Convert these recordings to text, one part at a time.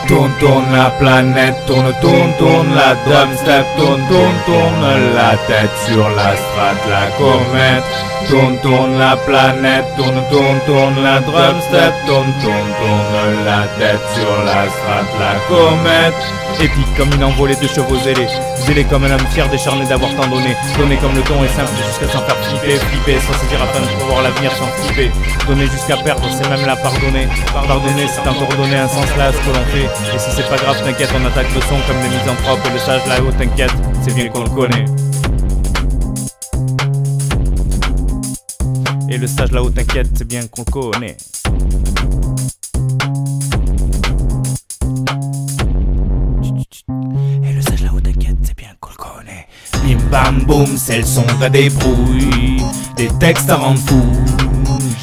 Tourne, tourne la planète, tourne, tourne, tourne la dubstep, tourne, tourne, tourne la tête sur la strate, la comète. Tourne, tourne la planète, tourne, tourne, tourne la drumstep, tourne, tourne, tourne la tête sur la strate, la comète. Épique comme une envolée de chevaux zélés, zélé comme un homme fier décharné d'avoir tant donné. Donner comme le ton est simple jusqu'à s'en faire flipper, flipper sans saisir afin de pouvoir l'avenir sans flipper. Donner jusqu'à perdre, c'est même la pardonner. Pardonner, c'est encore donner un sens là à ce que l'on fait. Et si c'est pas grave, t'inquiète, on attaque le son comme les misanthropes. Et le sage là-haut, t'inquiète, c'est bien qu'on le connaît. Et le sage là-haut, t'inquiète, c'est bien qu'on le connaît. Et le sage là-haut, t'inquiète, c'est bien qu'on le connaît. Bim bam boum, c'est le son de la débrouille, des textes à rendre fou.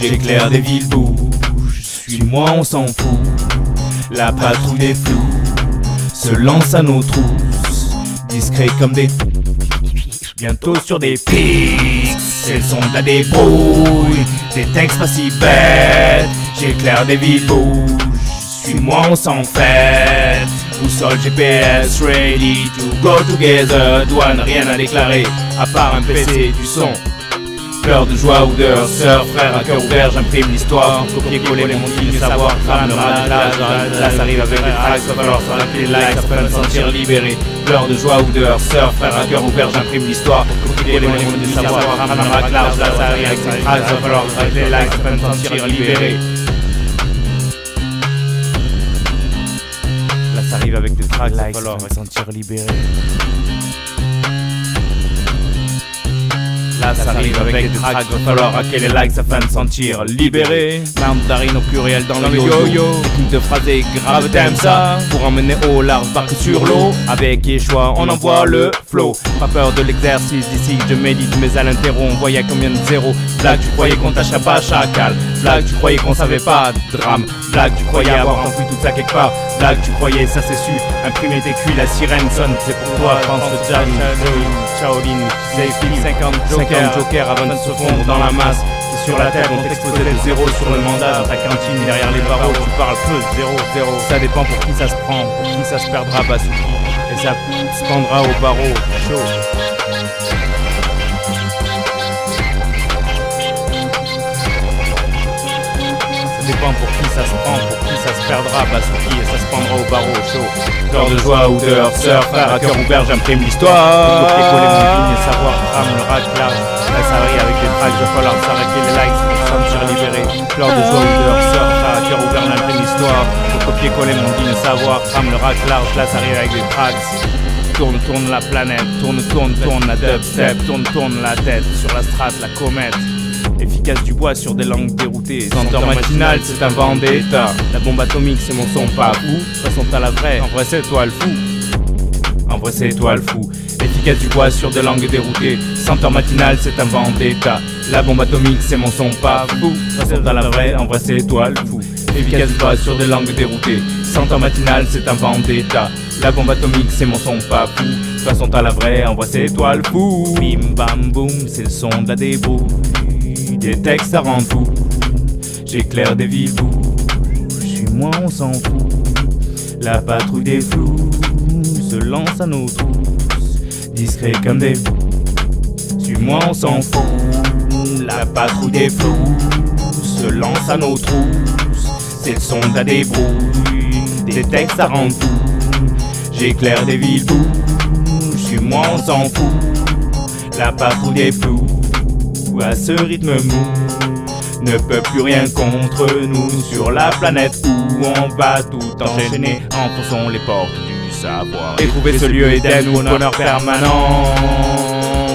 J'éclaire des villes bouges, suis-moi on s'en fout. La patrouille des flous se lance à nos trousses, discret comme des bientôt sur des pics. C'est le son de la débrouille, des textes pas si bêtes. J'éclaire des villes bouges, suis-moi on s'en fait. Boussole GPS, ready to go together. Douane, rien à déclarer, à part un PC du son. Pleurs de joie ou de surf, frère à cœur ouvert, j'imprime l'histoire. Copier-coller mon digne savoir, crame le rage. Là ça arrive avec des tracks, va falloir s'arrêter les likes, ça peut me sentir libéré. Pleurs de joie ou de surf, frère à cœur ouvert, j'imprime l'histoire. Copier-coller mon digne savoir, crame le rage. Là ça arrive avec des tracks, va falloir s'arrêter les likes, ça peut me sentir libéré. Là ça arrive avec des tracks, va falloir me sentir libéré. Là ça arrive avec des tracks, va falloir hacker les likes afin de sentir libéré. Mandarine au pluriel dans le yo-yo, technique de phrasé grave, t'aimes ça. Pour emmener au large, barque sur l'eau. Avec Yeshua on envoie le flow. Pas peur de l'exercice d'ici, je médite mais à l'interro on voyait combien de zéros. Blague, tu croyais qu'on tâchait pas chacal. Blague, tu croyais qu'on savait pas, drame. Blague, tu croyais avoir enfui tout ça quelque part. Blague, tu croyais ça c'est su, imprimer tes culs, la sirène sonne, c'est pour toi, pense le Jam, Shaolin, Zayfil, 50 jokers avant de se fondre dans la masse. Et sur la tête on t'exposait de zéro sur le mandat. Dans ta cantine derrière les barreaux tu parles peu, 0-0. Ça dépend pour qui ça se prend, pour qui ça se perdra, Basuki. Et ça se pendra au barreau, chaud. Ça dépend pour qui ça se prend, pour qui ça se perdra, Basuki, et ça se pendra au barreau, chaud. Pleurs de joie ou de surf, frère à cœur ouvert, j'imprime l'histoire. Copier-coller mon digne et savoir, crame le rage large. Là ça arrive avec des tracks, va falloir s'arrêter les likes pour se sentir libéré. Pleurs de joie ou de surf, frère à cœur ouvert, j'imprime l'histoire. Pour copier-coller mon digne et savoir, crame le rage large. Là ça arrive avec des tracks. Tourne, tourne la planète, tourne, tourne, tourne la dubstep, tourne, tourne la tête sur la strate, la comète. Efficace du bois sur des langues déroutées. Senteur matinale, c'est un vendetta. La bombe atomique, c'est mon son pas fou. De toute façon, t'as la vraie. En vrai, c'est toi le fou. En vrai, c'est toi le fou. Efficace du bois sur des langues déroutées. Senteur matinale, c'est un vendetta. La bombe atomique, c'est mon son pas fou. De toute façon, t'as la vraie. En vrai, c'est toi le fou. Efficace du bois sur des langues déroutées. Senteur matinale, c'est un vendetta. La bombe atomique, c'est mon son pas fou. De toute façon, t'as la vraie. En vrai, c'est toi le fou. Bim bam boum, c'est le son de la débrouille. Des textes ça rend fou, j'éclaire des villes bouges, suis-moi on s'en fout. La patrouille des flous se lance à nos trousses, discret comme des fous, suis-moi on s'en fout. La patrouille des flous se lance à nos trousses, c'est le son de la débrouille, des textes ça rend fou. J'éclaire des villes bouges, suis-moi on s'en fout. La patrouille des flous à ce rythme mou ne peut plus rien contre nous sur la planète où on va tout enchaîner. Enfonçons les portes du savoir et trouver ce lieu Éden où le bonheur permanent,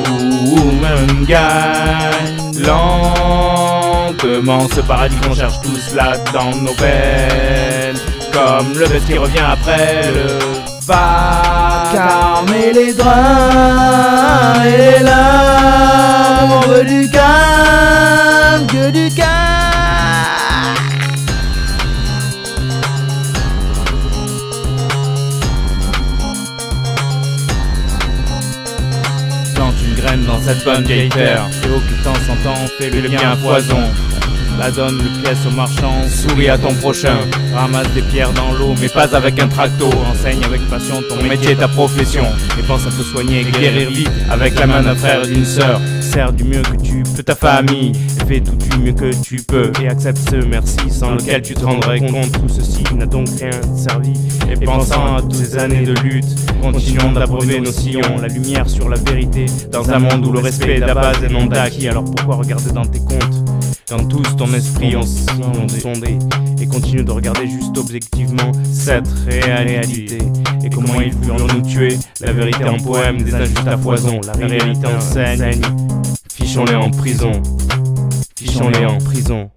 où on gagne lentement ce paradis qu'on cherche tous là dans nos veines, comme le bête qui revient après le vacarme et les drums et les larmes. On veut du calme, que du calme. Plante une graine dans cette bonne vieille terre, et occultant son temps, fait le lien à foison. la donne le pièce au marchand, souris à ton prochain, ramasse des pierres dans l'eau, mais pas avec un tracto. Enseigne avec passion ton métier et ta profession, et pense à te soigner et guérir vite avec la main d'un frère et d'une sœur. Sers du mieux que tu peux ta famille, et fais tout du mieux que tu peux, et accepte ce merci sans lequel tu te rendrais compte. Tout ceci n'a donc rien servi, et pensant à toutes ces années de lutte, continuons d'abreuver nos sillons, la lumière sur la vérité, dans un monde où le respect est la base et non d'acquis. Alors pourquoi regarder dans tes comptes, quand tous ton esprit ont sondé, et continue de regarder juste objectivement cette réalité, et comment ils voulont nous tuer, la vérité en poème, des injustes à foison, la réalité enseigne, fichons-les en prison, fichons-les en prison.